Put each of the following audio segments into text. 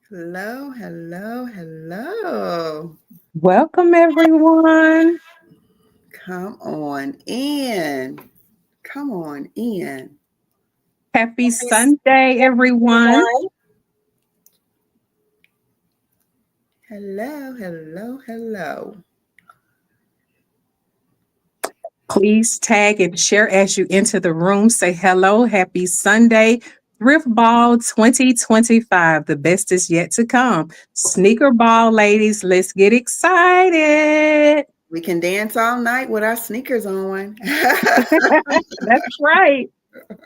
Hello, hello, hello. Welcome, everyone. Come on in. Come on in. Happy Sunday, everyone. Hello, hello, hello. Please tag and share as you enter the room. Say hello. Happy Sunday. Thrift Ball 2025. The best is yet to come. Sneaker ball, ladies. Let's get excited. We can dance all night with our sneakers on. That's right. Don't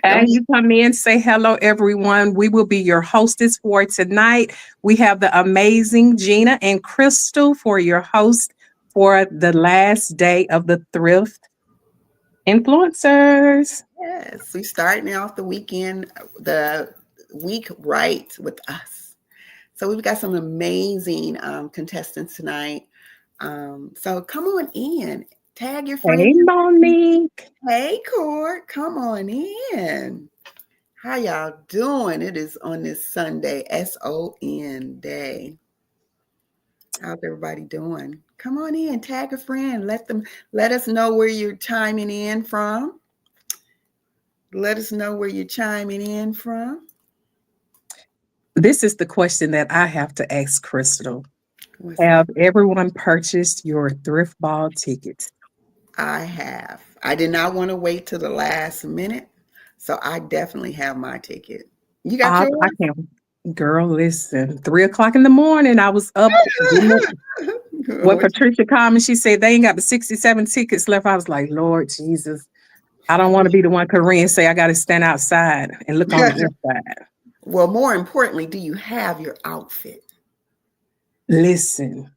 As you come in, say hello, everyone. We will be your hostess for tonight. We have the amazing Gina and Crystal for your host for the last day of the Thrift Influencers. yes, we starting off the week right with us. So we've got some amazing contestants tonight. So come on in. Tag your friends. Hey, Monique. Hey, Court, come on in. How y'all doing? It is on this Sunday, SON day. How's everybody doing? Come on in, tag a friend. Let us know where you're chiming in from. Let us know where you're chiming in from. This is the question that I have to ask Crystal. What's that? Have everyone purchased your thrift ball tickets? I have. I did not want to wait till the last minute, so I definitely have my ticket. You got I yours? can't. Girl, listen, 3 o'clock in the morning, I was up getting up. When What Patricia called me, she said they ain't got the 67 tickets left. I was like, Lord Jesus, I don't want to be the one Korean say I got to stand outside and look on the inside. well, more importantly, do you have your outfit? Listen,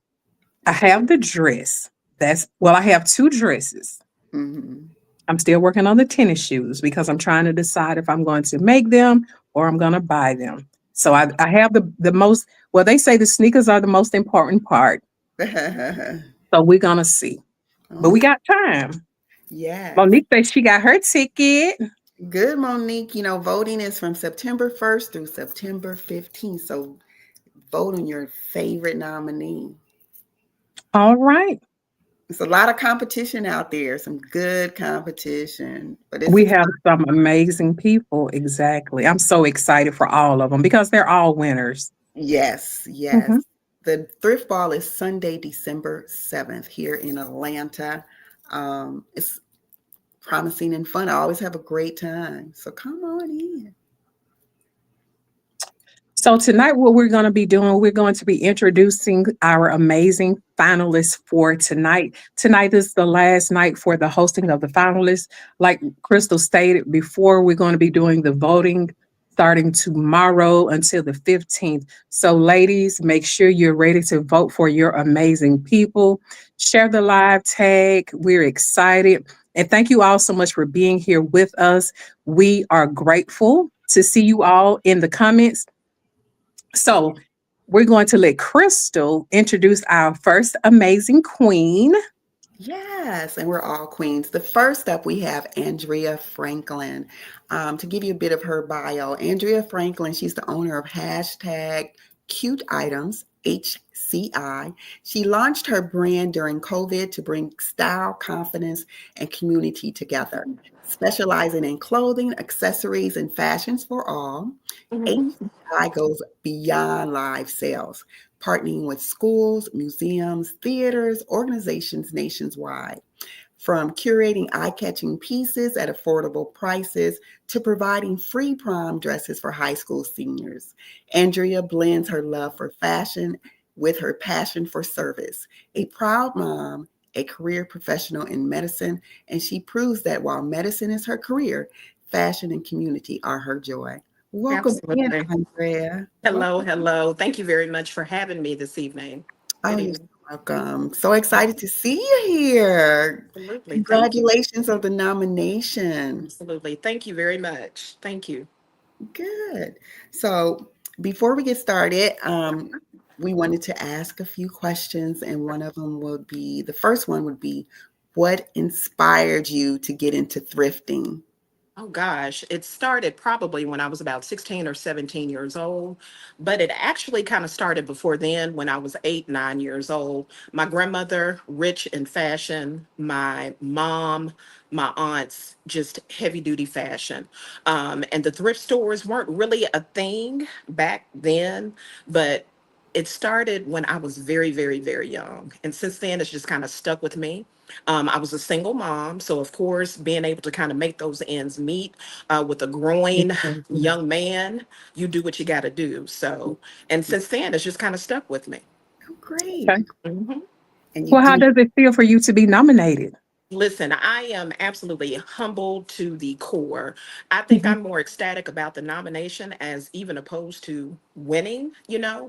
I have the dress. I have two dresses. Hmm. I'm still working on the tennis shoes because I'm trying to decide if I'm going to make them or I'm going to buy them. So I have the most, well, they say the sneakers are the most important part. So we're going to see. But we Okay. got time. Yes. Monique says she got her ticket. Good, Monique. Voting is from September 1st through September 15th. So vote on your favorite nominee. All right. It's a lot of competition out there, some good competition, but it's We exciting. have some amazing people. Exactly. I'm so excited for all of them because they're all winners. Yes, yes. Mhm. The thrift ball is Sunday, December 7th here in Atlanta. It's promising and fun. I always have a great time. So come on in. So tonight, what we're going to be doing, we're going to be introducing our amazing finalists for tonight. Tonight is the last night for the hosting of the finalists. Like Crystal stated before, we're going to be doing the voting starting tomorrow until the 15th. So ladies, make sure you're ready to vote for your amazing people. Share the live tag. We're excited. And thank you all so much for being here with us. We are grateful to see you all in the comments. So we're going to let Crystal introduce our first amazing queen. Yes, and we're all queens. The first up, we have Andrea Franklin. To give you a bit of her bio, Andrea Franklin, she's the owner of hashtag Cute Items, HCI. She launched her brand during COVID to bring style, confidence, and community together. Specializing in clothing, accessories, and fashions for all, HCI goes beyond live sales, partnering with schools, museums, theaters, organizations nationwide. From curating eye catching pieces at affordable prices to providing free prom dresses for high school seniors, Andrea blends her love for fashion with her passion for service. A proud mom, a career professional in medicine, and she proves that while medicine is her career, fashion and community are her joy. Welcome in, Absolutely. Andrea. Hello, hello. Thank you very much for having me this evening. Oh, Good you're so evening. welcome. So excited to see you here. Absolutely. Thank you. Congratulations on the nomination. Absolutely. Thank you very much. Thank you. Good. So before we get started, we wanted to ask a few questions, and one of them would be the first one would be, what inspired you to get into thrifting? Oh gosh, it started probably when I was about 16 or 17 years old, but it actually kind of started before then when I was 8, 9 years old. My grandmother, rich in fashion, my mom, my aunts, just heavy duty fashion. And the thrift stores weren't really a thing back then, but it started when I was very, very, very young. And since then, it's just kind of stuck with me. I was a single mom, so of course, being able to kind of make those ends meet with a growing Mhm. young man, you do what you got to do. So, and since then, it's just kind of stuck with me. Oh, great. Okay. Mhm. And you Well, how do. does it feel for you to be nominated? Listen, I am absolutely humbled to the core. I think Mhm. I'm more ecstatic about the nomination as even opposed to winning,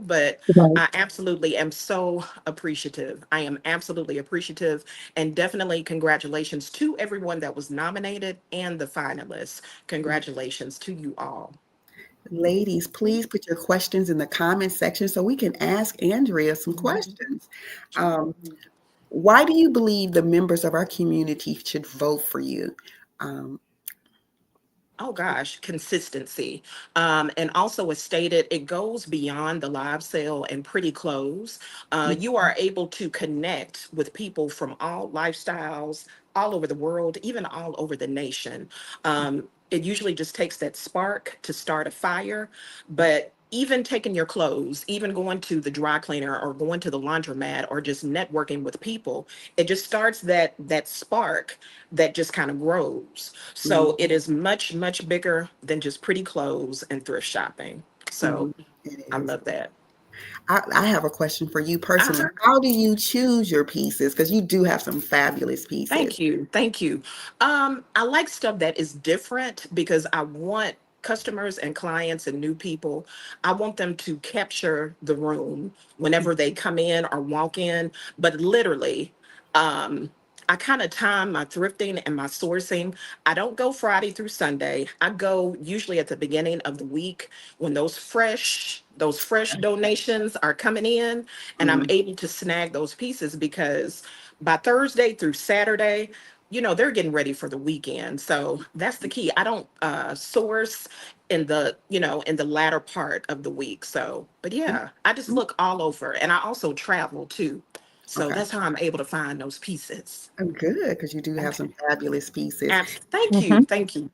but Right. I absolutely am so appreciative. I am absolutely appreciative. And definitely congratulations to everyone that was nominated and the finalists. Congratulations to you all. Ladies, please put your questions in the comment section so we can ask Andrea some questions. Um, why do you believe the members of our community should vote for you? Um, Oh gosh, consistency. And also, as stated, it goes beyond the live sale and pretty clothes. You are able to connect with people from all lifestyles, all over the world, even all over the nation. It usually just takes that spark to start a fire, but even taking your clothes, even going to the dry cleaner or going to the laundromat or just networking with people, it just starts that spark that just kind of grows. mhm, So it is much, much bigger than just pretty clothes and thrift shopping. So mhm, it I is. love that. I have a question for you personally. Uh-huh. How do you choose your pieces? Because you do have some fabulous pieces. Thank you. Thank you. I like stuff that is different because I want customers and clients and new people, I want them to capture the room whenever they come in or walk in. But literally, um, I kind of time my thrifting and my sourcing. I don't go Friday through Sunday. I go usually at the beginning of the week when those fresh donations are coming in, and I'm Mm, able to snag those pieces because by Thursday through Saturday, they're getting ready for the weekend. So that's the key. I don't source in the latter part of the week. So, but mm, yeah, I just look all over, and I also travel too. So okay. that's how I'm able to find those pieces. Oh, good, because you do have some Okay. fabulous pieces. Thank you. Mhm. Thank you.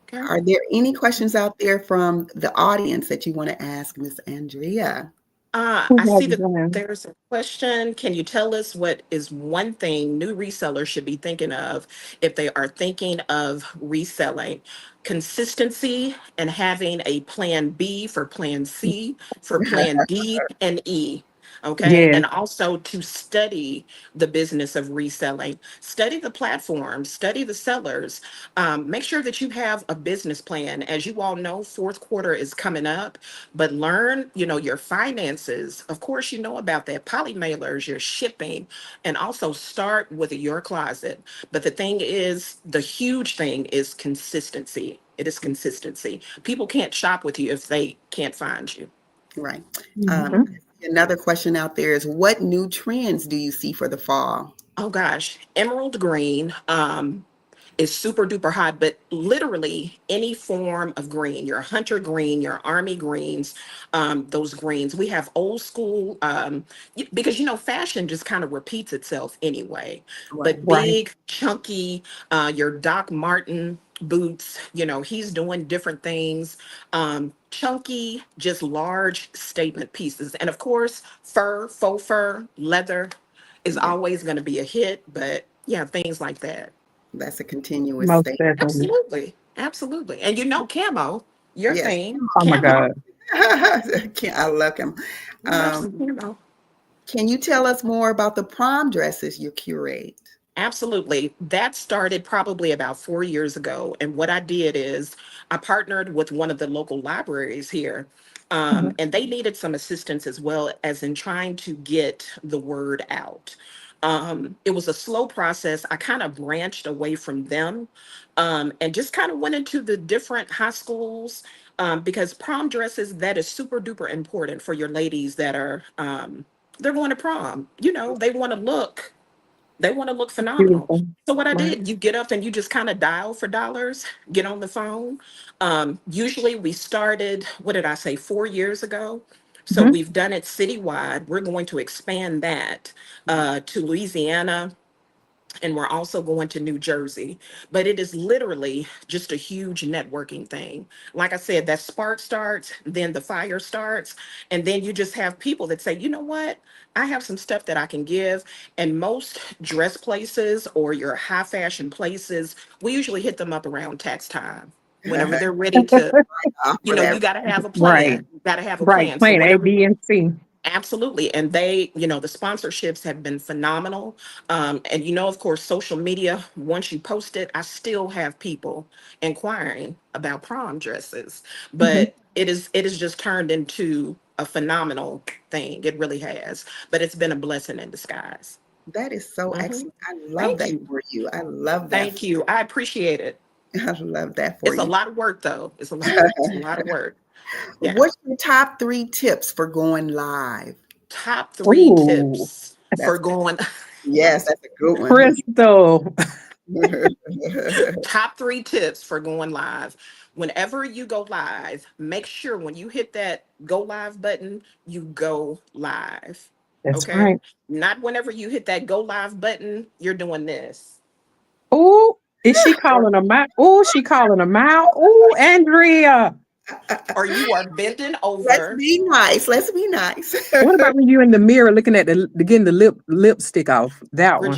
Okay. Are there any questions out there from the audience that you want to ask Miss Andrea? Who I see has that one? there's a question. Can you tell us what is one thing new resellers should be thinking of if they are thinking of reselling? Consistency and having a plan B for plan C, for plan D and E. Okay. Yes. And also to study the business of reselling, study the platform, study the sellers. Make sure that you have a business plan. As you all know, fourth quarter is coming up, but learn, your finances. Of course, you know about that poly mailers, your shipping, and also start with your closet. But the thing is, the huge thing is consistency. It is consistency. People can't shop with you if they can't find you. Right. Mhm. Another question out there is what new trends do you see for the fall? Oh gosh, emerald green. Is super duper hot, but literally any form of green, your hunter green, your army greens, those greens. We have old school, because fashion just kind of repeats itself anyway. Right. But Right. big, chunky, your Doc Martin boots, he's doing different things. Chunky, just large statement pieces. And of course, fur, faux fur, leather is Yeah, always going to be a hit, but yeah, things like that. that's a continuous Most thing. definitely. Absolutely. Absolutely. And camo, your Yes. thing, Oh my camo. God. I love him. You love Um, some camo. can you tell us more about the prom dresses you curate? Absolutely. That started probably about 4 years ago. And what I did is I partnered with one of the local libraries here. Mhm. And they needed some assistance as well as in trying to get the word out. It was a slow process. I kind of branched away from them and just kind of went into the different high schools because prom dresses, that is super duper important for your ladies that are, they're going to prom. They want to look They want to look phenomenal. Beautiful. So what I Right. did, you get up and you just kind of dial for dollars, get on the phone. Usually we started, what did I say, 4 years ago? So Mhm. we've done it citywide. We're going to expand that to Louisiana, and we're also going to New Jersey. But it is literally just a huge networking thing. Like I said, that spark starts, then the fire starts, and then you just have people that say, you know what? I have some stuff that I can give. And most dress places or your high fashion places, we usually hit them up around tax time. Whenever they're ready to, Offer you that. got to have a Right. plan. You got to have a Right. plan. So Plan A, whatever. B, and C. Absolutely. And the sponsorships have been phenomenal. And of course, social media, once you post it, I still have people inquiring about prom dresses. Mhm. But it is just turned into a phenomenal thing. It really has. But it's been a blessing in disguise. That is so Hmm. excellent. I love Thank that you. for you. I love that. Thank you. I appreciate it. I love that for It's a you. lot of work though. It's a lot of work. Yeah. What's your top 3 tips for going live? Top three Ooh, tips for That's going. yes, that's a good one. Crystal. Top three tips for going live. Whenever you go live, make sure when you hit that go live button, you go live. That's Okay? right. Not whenever you hit that go live button, you're doing this. Ooh, is she Or calling them out? Ooh, she calling them out. Ooh, Andrea. or you are bending Let's over. be nice. Let's be nice. What about when you in the mirror looking at the getting the lipstick off? That one.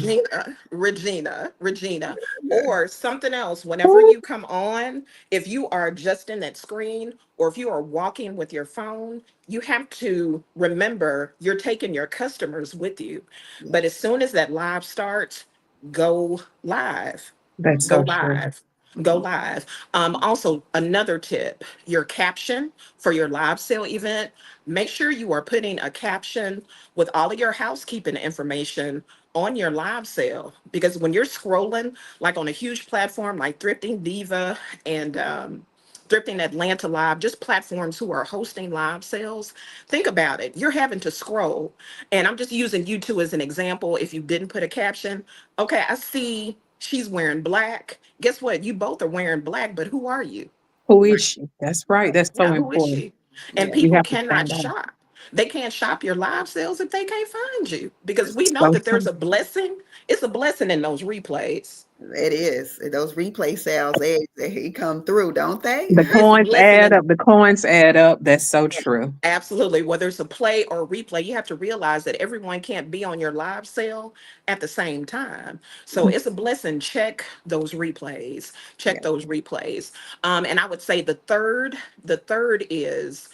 Regina, or something else. Whenever Ooh, you come on, if you are adjusting that screen or if you are walking with your phone, you have to remember you're taking your customers with you. But as Yes. soon as that live starts, go live. that's Go so true. live. Go live. Also, another tip, your caption for your live sale event, make sure you are putting a caption with all of your housekeeping information on your live sale. Because when you're scrolling, like on a huge platform like Thrifting Diva and Thrifting Atlanta Live, just platforms who are hosting live sales, think about it. You're having to scroll. And I'm just using you two as an example. If you didn't put a caption, okay, I see she's wearing black. Guess what? You both are wearing black, but who are you? Who Right. is she? That's right. Right. That's so Yeah, who is important. she? And Yes. We people have to cannot stand out. shop. They can't shop your live sales if they can't find you because we know So that there's true. a blessing. It's a blessing in those replays. It is. Those replay sales, they come through, don't they? The It's a coins blessing add in up. The coins add up. That's so true. absolutely whether it's a play or a replay. You have to realize that everyone can't be on your live sale at the same time. So it's a blessing. Check those replays. Check Yes. those replays. And I would say the third is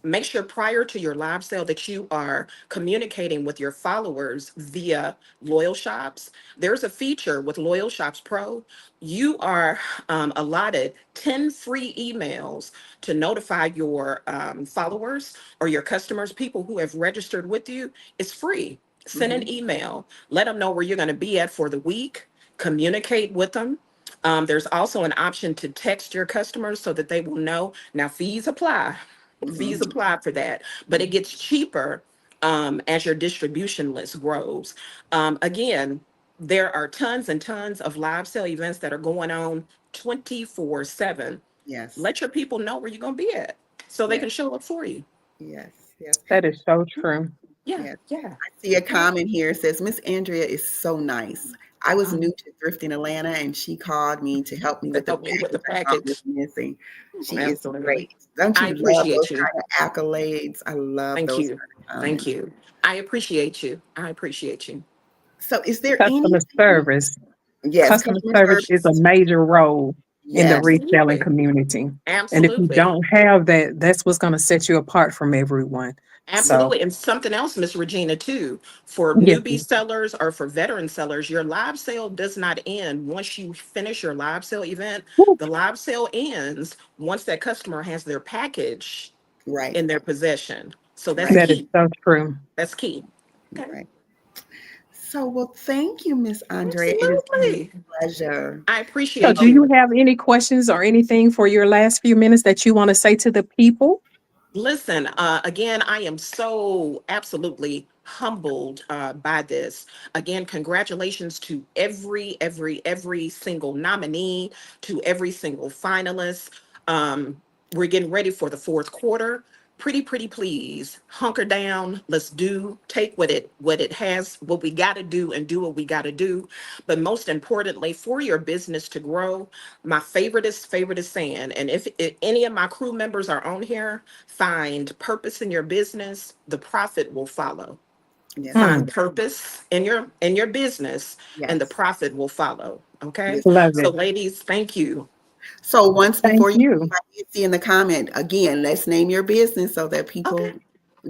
make sure prior to your live sale that you are communicating with your followers via Loyal Shops. There's a feature with Loyal Shops Pro. You are allotted 10 free emails to notify your followers or your customers, people who have registered with you. It's free. Send Hmm. an email, let them know where you're going to be at for the week, communicate with them. There's also an option to text your customers so that they will know. Now, fees apply. Fees Hmm. apply for that, but it gets cheaper as your distribution list grows. Again, there are tons and tons of live sale events that are going on 24/7. Yes. Let your people know where you're going to be at so they Yes. can show up for you. Yes. Yes. That is so true. Yeah, Yes. yeah. I see a Yeah. comment here. It says, Miss Andrea is so nice. I was new Um, to Thrifting Atlanta and she called me to help me to with the help me with the package I thought was package. missing. She is Absolutely. great. Don't I you love those appreciate you. kind of accolades? I love Thank those you. kind of Thank comments. you. I appreciate you. I appreciate you. So is there Customer anything? service. Yes, Customer customer service is a service. major role in the Yes. reselling Absolutely. community. And if you Absolutely. don't have that, that's what's going to set you apart from everyone. So, Absolutely. And something else, Miss Regina, too, for yes. newbie sellers or for veteran sellers, your live sale does not end once you finish your live sale event. Woo, The live sale ends once that customer has their package Right. in their possession. So that's Right. that is key. so true. That's key. Okay. Right. So, well, thank you, Miss Andrea. It has been Absolutely. a pleasure. I So, appreciate do you you. have any questions or anything for your last few minutes that you want to say to the people? Listen, again, I am so absolutely humbled by this. Again, congratulations to every single nominee, to every single finalist. We're getting ready for the fourth quarter. Pretty please hunker down. Let's take what we got to do and do what we got to do. But most importantly, for your business to grow, my favorite is saying, and if any of my crew members are on here, find purpose in your business, the profit will follow. Yes, Hmm, Find purpose in your business, and the yes, profit will follow. Okay. yes. love So it. ladies, thank you. So once Thank before you, you. I did see in the comment again, let's name your business Okay.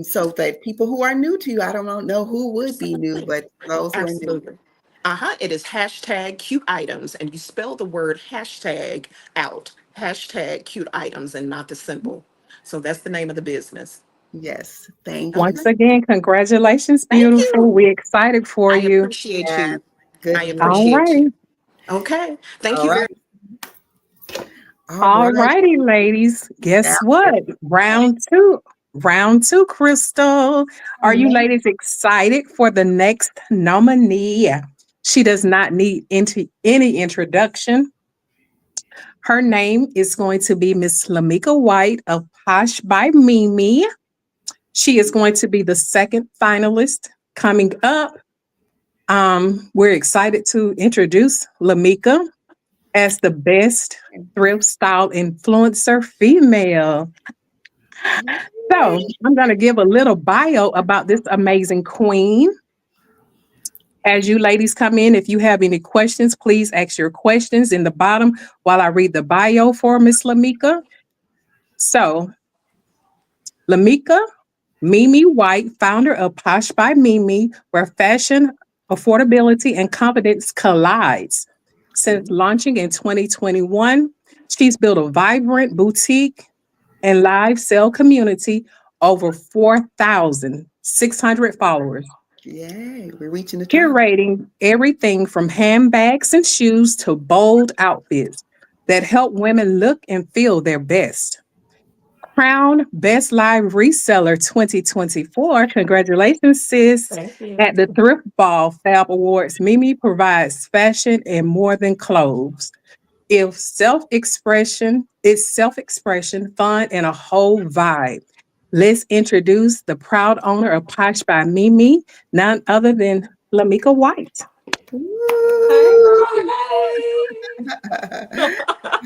so that people who are new to you, I don't know who would be new, Absolutely. but those who are new, Absolutely. Uh-huh. It is hashtag cute items, and you spell the word hashtag out. Hashtag cute items and not the symbol. So that's the name of the business. yes, thank you. Once Okay. again, congratulations, Thank beautiful. you. We're excited for I you. appreciate Yes, you. I good work. All appreciate righty. you. Okay. Thank All you very right, all All right. righty, ladies. Now, Guess what? Round two. Round two, Crystal. Are you amazing. ladies excited for the next nominee? She does not need any introduction. Her name is going to be Miss Lameka White of Posh by Mimi. She is going to be the second finalist coming up. We're excited to introduce Lameka as the best thrift style influencer female. So, I'm going to give a little bio about this amazing queen. As you ladies come in, if you have any questions, please ask your questions in the bottom while I read the bio for Miss Lameka. So, Lameka Mimi White, founder of Posh by Mimi, where fashion, affordability, and confidence collides. Since launching in 2021, she's built a vibrant boutique and live sale community, over 4,600 followers, Yay, we're reaching the top. curating everything from handbags and shoes to bold outfits that help women look and feel their best. Crown Best Live Reseller 2024. Congratulations, sis. Thank you. At the Thrift Ball Fab Awards, Mimi provides fashion and more than clothes. If self-expression, it's self-expression, fun, and a whole vibe. Let's introduce the proud owner of Posh by Mimi, none other than Lameka White. Hey, Woo! girl. Hey.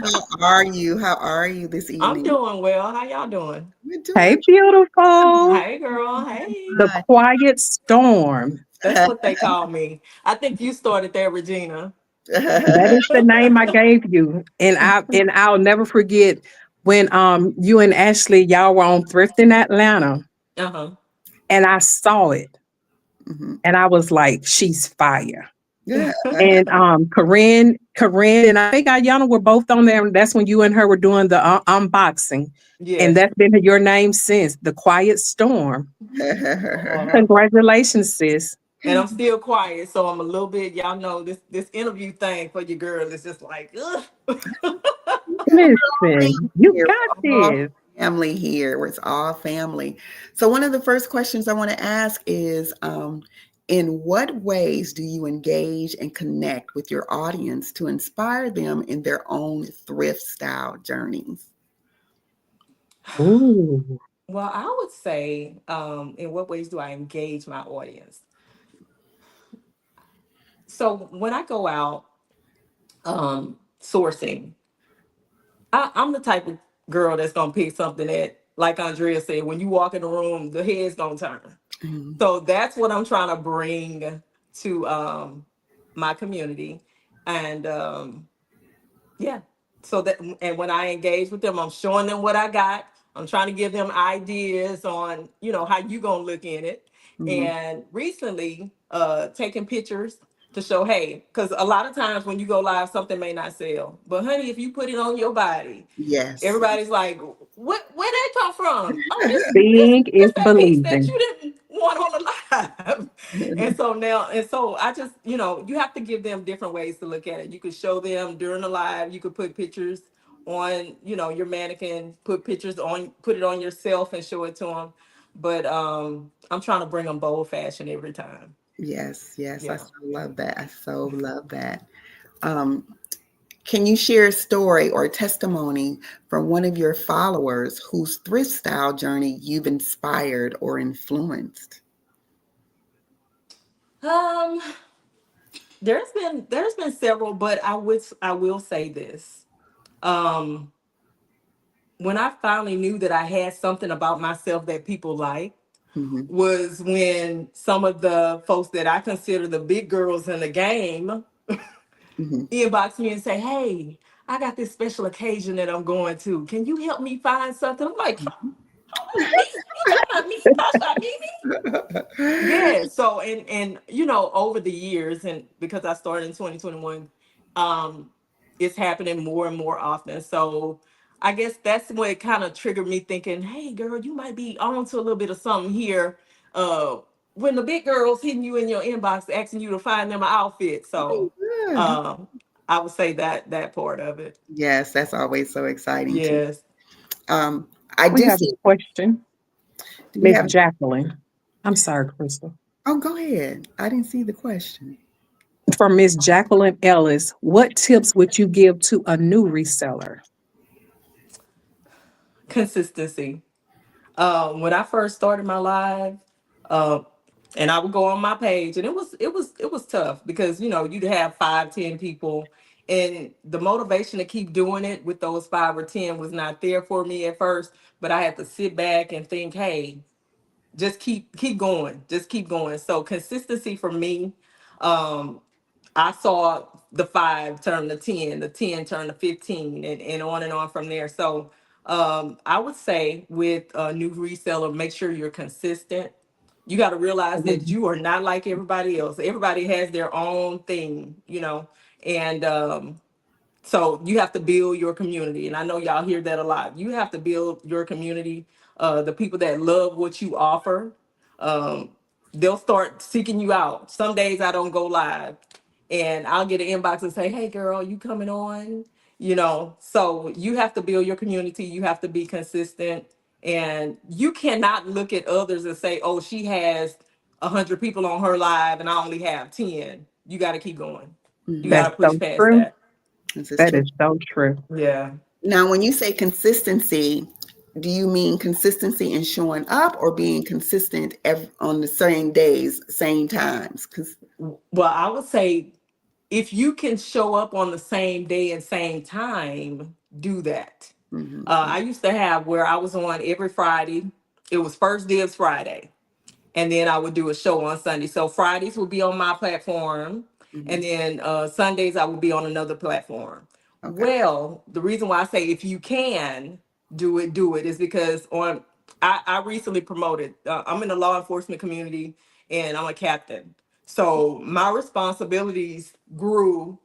How are you? How are you this I'm evening? doing well. How y'all doing? We're Hey, doing beautiful. Hey, girl. Hey. The Quiet Storm. That's what they call me. I think you started there, Regina. That is the name I gave you. And I'll never forget when you and Ashley y'all were on Thrift in Atlanta Uh-huh. and I saw it Mhm. and I was like, she's fire. Yeah. And Corinne, and I think Ayana were both on there. And that's when you and her were doing the unboxing. And Yes. that's been your name since The Quiet Storm. Uh-huh. Congratulations, sis. And I'm still quiet, so I'm a little bit. Y'all know this interview thing for your girl is just like, ugh. Listen, you Here, got we're all this. family here. It's all family. So one of the first questions I want to ask is, in what ways do you engage and connect with your audience to inspire them in their own thrift style journeys? Ooh. Well, I would say, in what ways do I engage my audience? So when I go out sourcing, I'm the type of girl that's gonna pick something that, like Andrea said, when you walk in the room, the head's gonna turn. Mhm. So that's what I'm trying to bring to my community. And yeah. So that, and when I engage with them, I'm showing them what I got. I'm trying to give them ideas on, how you gonna look in it. Mhm. And recently, taking pictures to show, hey, because a lot of times when you go live, something may not sell. But honey, if you put it on your body, Yes. everybody's like, where that come from? Oh, this Seeing is this that piece that believing. you didn't want on the live. And so I just, you have to give them different ways to look at it. You could show them during the live, you could put pictures on, your mannequin, put it on yourself and show it to them. But I'm trying to bring them bold fashion every time. Yes, yes, I Yeah. so love that. I so love that. Um, can you share a story or testimony from one of your followers whose thrift style journey you've inspired or influenced? Um, there's been several, but I will say this. Um, when I finally knew that I had something about myself that people like Hmm. was when some of the folks that I consider the big girls in the game Hmm. inbox me and say, "Hey, I got this special occasion that I'm going to. Can you help me find something?" I'm like, "Me? You talking about me? Talking about me? Yeah." So and over the years, and because I started in 2021, um, it's happening more and more often. So I guess that's what kind of triggered me thinking, "Hey, girl, you might be on to a little bit of something here." Uh, when the big girls hitting you in your inbox asking you to find them an outfit. So Good. um, I would say that part of it. Yes, that's always so exciting too. Yes. Um, I We do have a see. question. Do we Miss have? Jacqueline. I'm sorry, Crystal. Oh, go ahead. I didn't see the question. From Miss Jacqueline Ellis, what tips would you give to a new reseller? Consistency. When I first started my live, uh, and I would go on my page, and it was tough because you'd have 5, 10 people, and the motivation to keep doing it with those 5 or 10 was not there for me at first. But I had to sit back and think, hey, just keep going, just keep going. So consistency for me. Um, I saw the 5 turn to 10, the 10 turn to 15, and on from there. So I would say with a new reseller, make sure you're consistent. You got to realize that Mhm. you are not like everybody else. Everybody has their own thing. And so you have to build your community. And I know y'all hear that a lot. You have to build your community. The people that love what you offer, um, they'll start seeking you out. Some days I don't go live, and I'll get an inbox and say, "Hey girl, you coming on?" So you have to build your community. You have to be consistent. And you cannot look at others and say, "Oh, she has 100 people on her live and I only have 10." You got to keep going. You Hmm. got That's to push so past true. that. This is That true. is so true. Yeah. Now, when you say consistency, do you mean consistency in showing up or being consistent on the same days, same times? Because Well, I would say if you can show up on the same day and same time, do that. I used to have where I was on every Friday. It was First Dibs Friday, and then I would do a show on Sunday. So Fridays would be on my platform, and then Sundays I would be on another platform. okay. Well, the reason why I say if you can do it is because I recently promoted. I'm in the law enforcement community, and I'm a captain. So my responsibilities grew,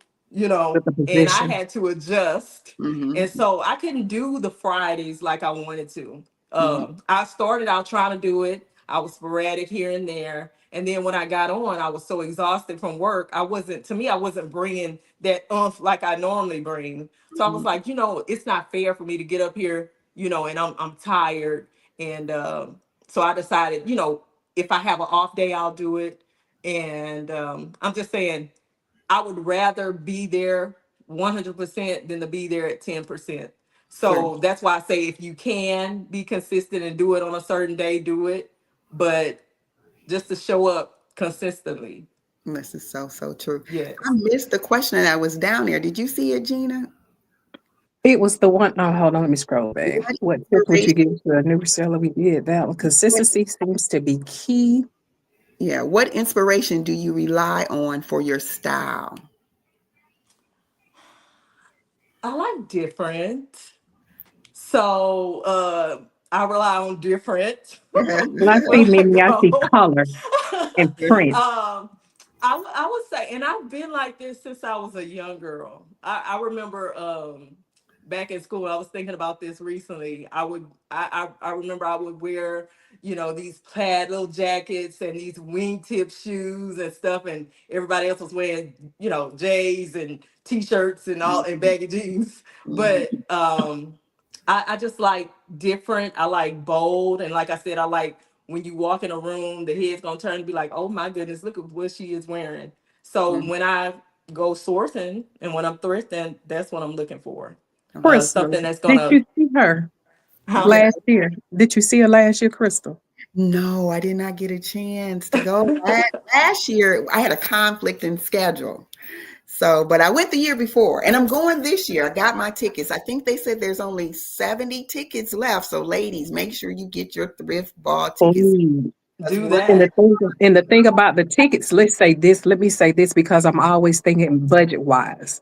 With the and I position. had to adjust, Hmm. and so I couldn't do the Fridays like I wanted to. Hmm. I started out trying to do it. I was sporadic here and there. And then when I got on, I was so exhausted from work. I wasn't bringing that like I normally bring. So I was like, it's not fair for me to get up here, and I'm tired. And so I decided, if I have an off day, I'll do it. And I'm just saying, I would rather be there 100% than to be there at 10%. True. So that's why I say if you can be consistent and do it on a certain day, do it. But just to show up consistently. This is so, so true. I Yes. missed the question that was down there. Did you see it, Gina? It was the one. Oh, hold on. Let me scroll back. What What tip would you inspiration? give to a new reseller? We did that one. Consistency seems to be key. Yeah. What inspiration do you rely on for your style? I like different. So I rely on different. When I When see I many, I see go. color and print. I would say, and I've been like this since I was a young girl. I remember back in school, I was thinking about this recently. I remember I would wear, these plaid little jackets and these wingtip shoes and stuff, and everybody else was wearing, J's and t-shirts and all and Mhm, baggy jeans. mhm, But I just like different. I like bold, and like I said, I like when you walk in a room, the head's gonna turn and be like, "Oh my goodness, look at what she is wearing." So mhm. when I go sourcing and when I'm thrifting, that's what I'm looking for. Okay. Crystal, Something that's did gonna, you see her huh? Yeah. last year? Did you see her last year, Crystal? No, I did not get a chance to go. Last year, I had a conflict in schedule. So, but I went the year before, and I'm going this year. I got my tickets. I think they said there's only 70 tickets left. So, ladies, make sure you get your thrift ball tickets. Oh, Because Do one, and the that. thing, about the tickets, let me say this because I'm always thinking budget wise.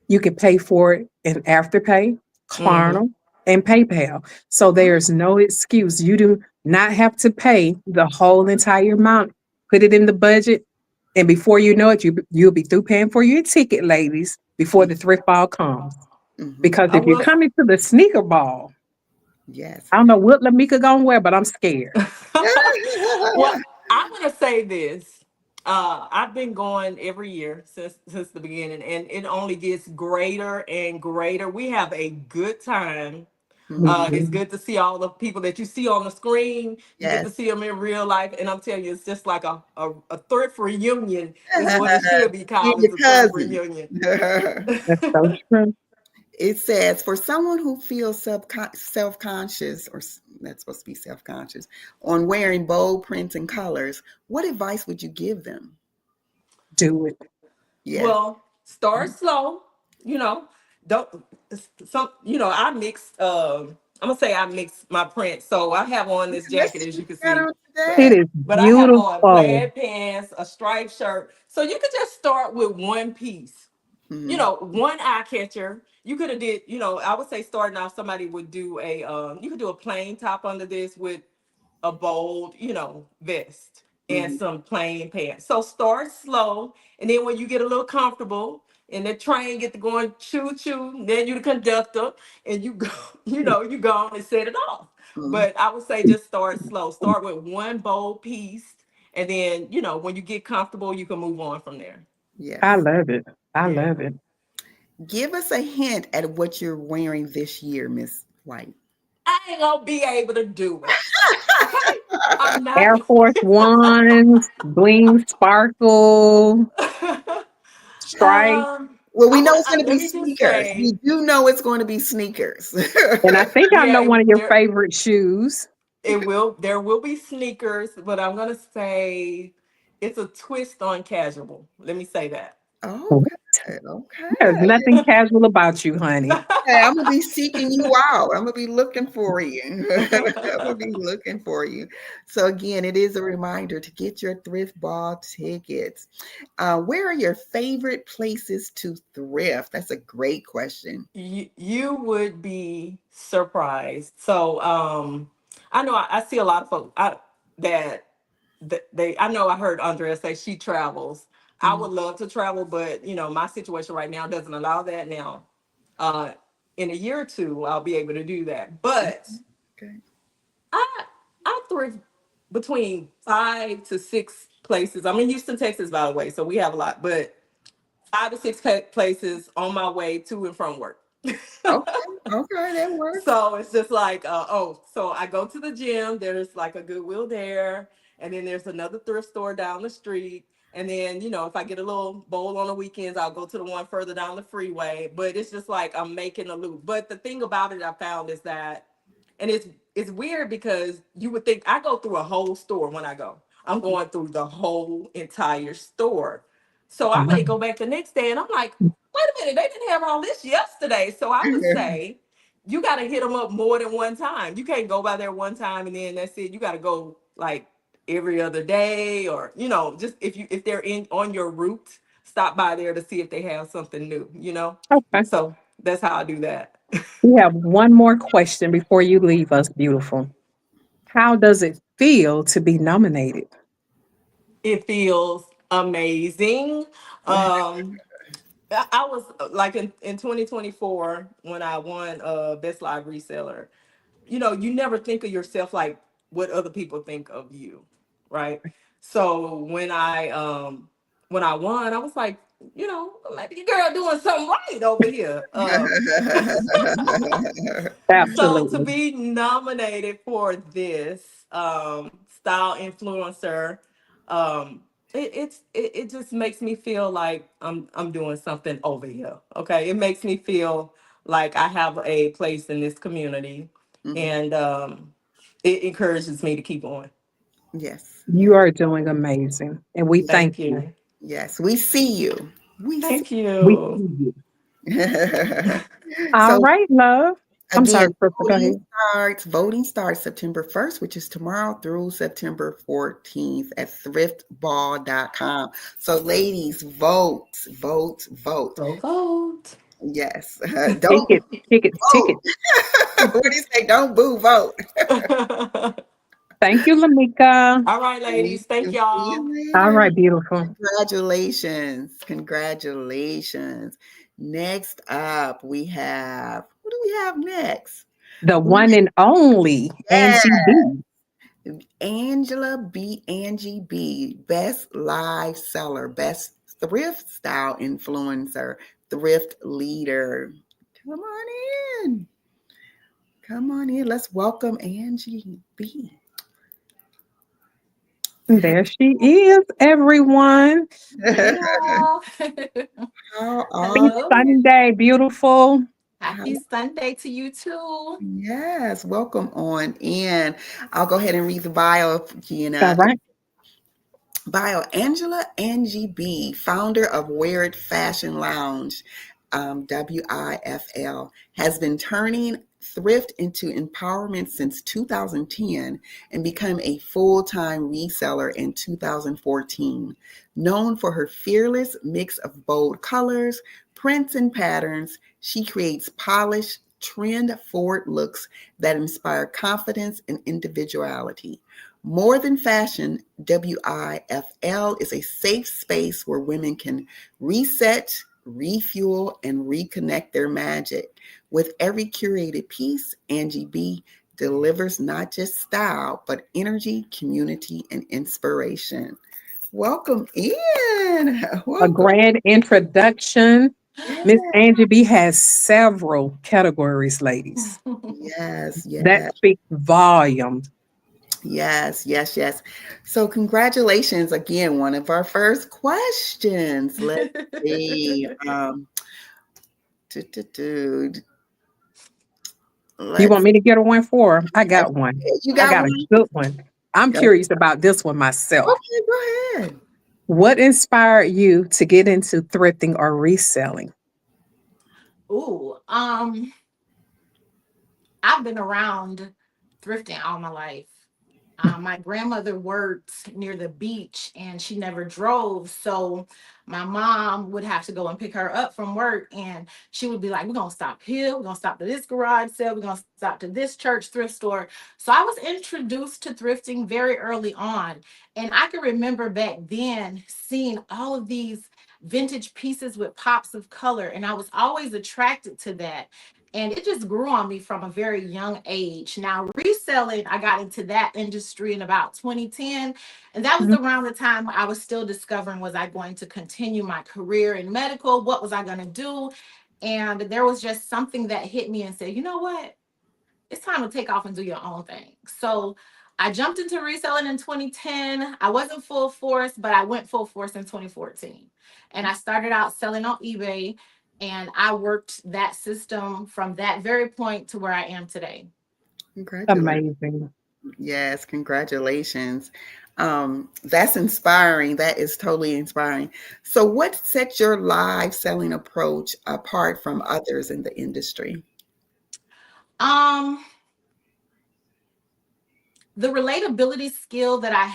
You can pay for it in Afterpay, Hmm. Klarna, and PayPal. So there's no excuse. You do not have to pay the whole entire amount. Put it in the budget, and before you know it, you'll be through paying for your ticket, ladies, before the thrift ball comes. mm-hmm. Because I if you're was. coming to the sneaker ball, Yes. I don't know what Lameka gonna wear, but I'm scared. Well, I'm gonna say this. I've been going every year since the beginning, and it only gets greater and greater. We have a good time. Mhm. It's Mhm. good to see all the people that you see on the screen. You get to Yes. see them in real life, and I'm telling you, it's just like a thrift reunion is what it should be See called. your It's a thrift cousin. reunion. That's so true. It says for someone who feels self-conscious, or that's supposed to be self-conscious, on wearing bold prints and colors, what advice would you give them? Do it. Yes. Well, start slow. You know, don't I mixed. I'm gonna say I mixed my print. So I have on this Let's jacket, see as what you can you got see, on It today. is but I have on beautiful. plaid pants, a striped shirt. So you could just start with one piece. Mhm. One eye catcher. You could have did. I would say starting off, somebody would do a. You could do a plain top under this with a bold, vest and Mhm. some plain pants. So start slow, and then when you get a little comfortable and the train get to going choo choo, then you the conductor and you go, you go on and set it off. Mhm. But I would say just start slow. Start with one bold piece, and then when you get comfortable, you can move on from there. I Yes. love it. I Yeah. love it. Give us a hint at what you're wearing this year, Miss White. I ain't gonna be able to do it. Okay, I'm not. Air Force Ones, bling, sparkle, stripe. Well, we know it's going to be Let me just sneakers. We say, do know it's going to be sneakers. And I think I yeah, know one of your favorite shoes. there will be sneakers, but I'm gonna say it's a twist on casual. Let me say that. Okay. There's Okay. nothing casual about you, honey. Hey, I'm gonna be seeking you out. I'm gonna be looking for you. I'm gonna be looking for you. So again, it is a reminder to get your thrift ball tickets. Where are your favorite places to thrift? That's a great question. You would be surprised. So I know I see a lot of folks that they I know I heard Andrea say she travels. I Mm, would love to travel, but my situation right now doesn't allow that now. Uh in a year or two, I'll be able to do that. But okay. I I thrift between 5 to 6 places. I'm in Houston, Texas, by the way, so we have a lot, but 5 to 6 places on my way to and from work. Okay. Okay, that works. So it's just like, so I go to the gym. There's like a Goodwill there, and then there's another thrift store down the street. And then, if I get a little bowl on the weekends, I'll go to the one further down the freeway. But it's just like I'm making a loop. But the thing about it I found is that, and it's weird because you would think I go through a whole store when I go. I'm going through the whole entire store. So I may go back the next day and I'm like, wait a minute, they didn't have all this yesterday. So I would say you got to hit them up more than one time. You can't go by there one time and then that's it. You got to go like every other day, or just if they're in on your route, stop by there to see if they have something new. Okay. So that's how I do that. We have one more question before you leave us, beautiful. How does it feel to be nominated? It feels amazing. Um I was like in 2024 when I won Best Live Reseller. You know, you never think of yourself like what other people think of you, right? So when I won, I was like, you know, maybe the girl doing something right over here. So to Absolutely. be nominated for this style influencer, it just makes me feel like I'm doing something over here. Okay, it makes me feel like I have a place in this community, Mhm. and it encourages me to keep going. Yes, You yes, are doing amazing, and we thank Thank you. you, yes. We see you. We see. thank We you. see you. All So right, love. I'm sorry, again, Crystal. Go ahead. voting starts September 1st, which is tomorrow, through September 14th at thriftball.com. So ladies, vote, vote, vote. Go vote. Yes. Don't Tickets, tickets, vote. tickets. What do you say? Don't boo, vote. Thank you, Lameka. All right, We ladies. Thank can see y'all. you All later. right, beautiful. Congratulations. Congratulations. Next up, we have, who do we have next? The We one and only have Angie B. Angie B, best live seller, best thrift style influencer, thrift leader. Come on in. Come on in. Let's welcome Angie B. There she is, everyone. Hey y'all. How Happy are Hello. Sunday, beautiful. how, Happy Sunday to you too. yes, welcome on in. I'll go ahead and read the bio, All Gina. right. Angela Angie B, founder of Wear It Fashion Lounge, WIFL, has been turning thrift into empowerment since 2010 and become a full-time reseller in 2014. Known for her fearless mix of bold colors, prints, and patterns, she creates polished, trend-forward looks that inspire confidence and individuality. More than fashion, WIFL is a safe space where women can reset, refuel, and reconnect their magic. With every curated piece, Angie B delivers not just style, but energy, community, and inspiration. Welcome in. A Welcome. grand introduction. Miss Yes, Angie B has several categories, ladies. yes, That yes. speaks volumes. Yes, yes, yes. So, congratulations again. One of our first questions. Let's see. Do, do, do. You want Let's. me to get a one for her? I Yes, got one. you I got got one. a good one. I'm Okay, curious about this one myself. go ahead. What inspired you to get into thrifting or reselling? Ooh, I've been around thrifting all my life. My grandmother worked near the beach and she never drove. So my mom would have to go and pick her up from work. And she would be like, we're going to stop here. We're going to stop to this garage sale. We're going to stop to this church thrift store. So I was introduced to thrifting very early on. And I can remember back then seeing all of these vintage pieces with pops of color. And I was always attracted to that, and it just grew on me from a very young age. Now, reselling, I got into that industry in about 2010, and that was Mhm. around the time I was still discovering, was I going to continue my career in medical? What was I going to do? And there was just something that hit me and said, you know what? It's time to take off and do your own thing. So I jumped into reselling in 2010. I wasn't full force, but I went full force in 2014. And I started out selling on eBay, and I worked that system from that very point to where I am today. Congratulations. Amazing. Yes, congratulations. That's inspiring. That is totally inspiring. So, what sets your live selling approach apart from others in the industry? Um, the relatability skill that I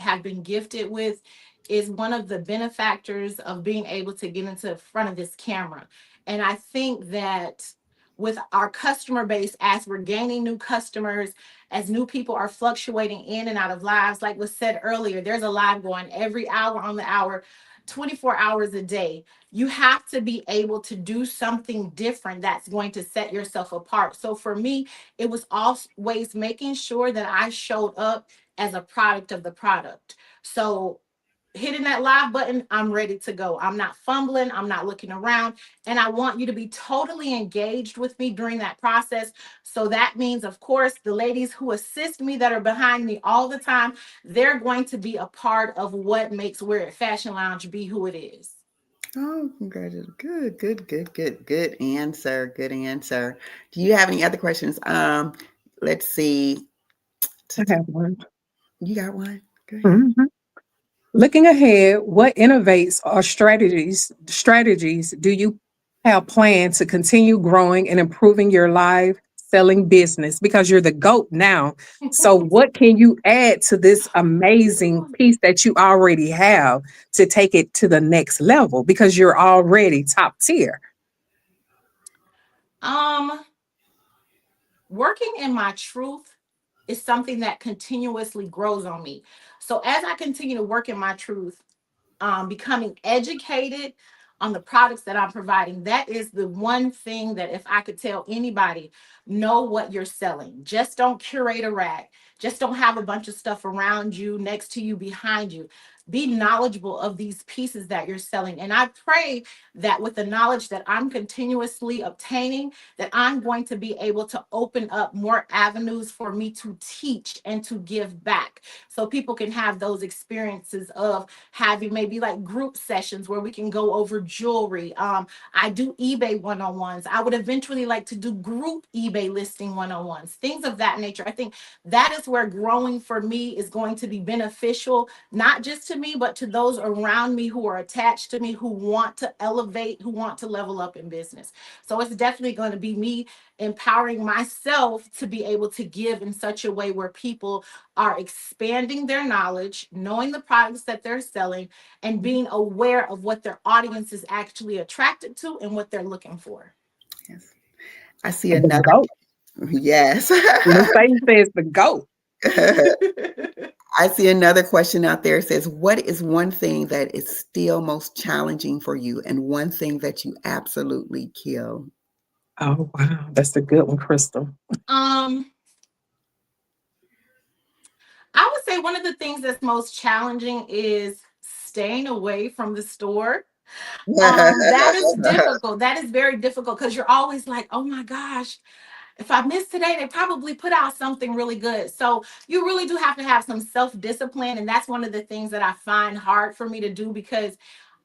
have been gifted with is one of the benefactors of being able to get into front of this camera. And I think that with our customer base, as we're gaining new customers, as new people are fluctuating in and out of lives, like was said earlier, there's a live going every hour on the hour. 24 hours a day. You have to be able to do something different that's going to set yourself apart. So for me, it was always making sure that I showed up as a product of the product. So hitting that live button, I'm ready to go. I'm not fumbling, I'm not looking around. And I want you to be totally engaged with me during that process. So that means, of course, the ladies who assist me that are behind me all the time, they're going to be a part of what makes We're at Fashion Lounge be who it is. Oh, congratulations. Good, good, good, good, good answer. Good answer. Do you have any other questions? Let's see. I have one. You got one? Go ahead. Mhm. Looking ahead, what innovates or strategies do you have planned to continue growing and improving your live selling business? Because you're the GOAT now. So what can you add to this amazing piece that you already have to take it to the next level? Because you're already top tier. Um, Working in my truth is something that continuously grows on me. So as I continue to work in my truth, becoming educated on the products that I'm providing. That is the one thing that if I could tell anybody, know what you're selling. Just don't curate a rack. Just don't have a bunch of stuff around you, next to you, behind you. Be knowledgeable of these pieces that you're selling. And I pray that with the knowledge that I'm continuously obtaining, that I'm going to be able to open up more avenues for me to teach and to give back so people can have those experiences of having maybe like group sessions where we can go over jewelry. I do eBay one-on-ones. I would eventually like to do group eBay listing one-on-ones, things of that nature. I think that is where growing for me is going to be beneficial, not just to me, but to those around me who are attached to me, who want to elevate, who want to level up in business. So it's definitely going to be me empowering myself to be able to give in such a way where people are expanding their knowledge, knowing the products that they're selling, and being aware of what their audience is actually attracted to and what they're looking for. Yes. I see The another. GOAT. Yes. Mercedes says the GOAT. I see another question out there. It says, what is one thing that is still most challenging for you and one thing that you absolutely kill? Oh, wow. That's a good one, Crystal. um, I would say one of the things that's most challenging is staying away from the store. That is difficult. That is very difficult because you're always like, oh my gosh, if I miss today, they probably put out something really good. So you really do have to have some self-discipline. And that's one of the things that I find hard for me to do because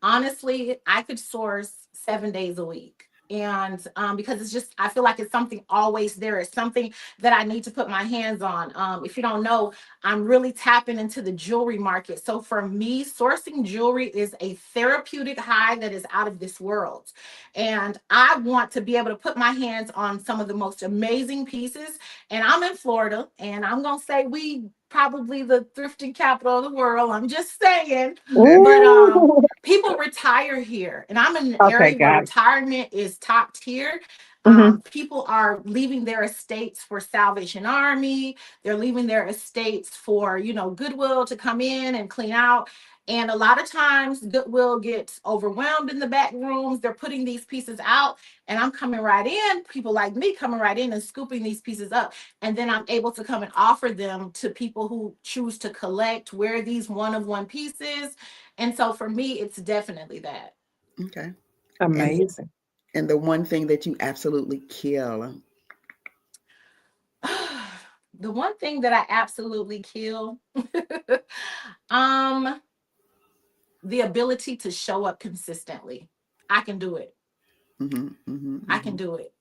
honestly, I could source 7 days a week. And because it's just, I feel like it's something always there. It's something that I need to put my hands on. If you don't know, I'm really tapping into the jewelry market. So for me, sourcing jewelry is a therapeutic high that is out of this world. And I want to be able to put my hands on some of the most amazing pieces. And I'm in Florida, and I'm going to say we probably the thrifting capital of the world. I'm just saying. But Ooh. people retire here, and I'm in an Okay, area where got it. retirement is top tier. Mhm. People are leaving their estates for Salvation Army. They're leaving their estates for, Goodwill to come in and clean out. And a lot of times Goodwill gets overwhelmed in the back rooms. They're putting these pieces out, and I'm coming right in, people like me coming right in and scooping these pieces up. And then I'm able to come and offer them to people who choose to collect, wear these one-of-one pieces. And so for me, it's definitely that. Okay. And Amazing. and the one thing that you absolutely kill. The one thing that I absolutely kill, um, the ability to show up consistently. I can do it. Hmm, hmm, I can hmm. do it.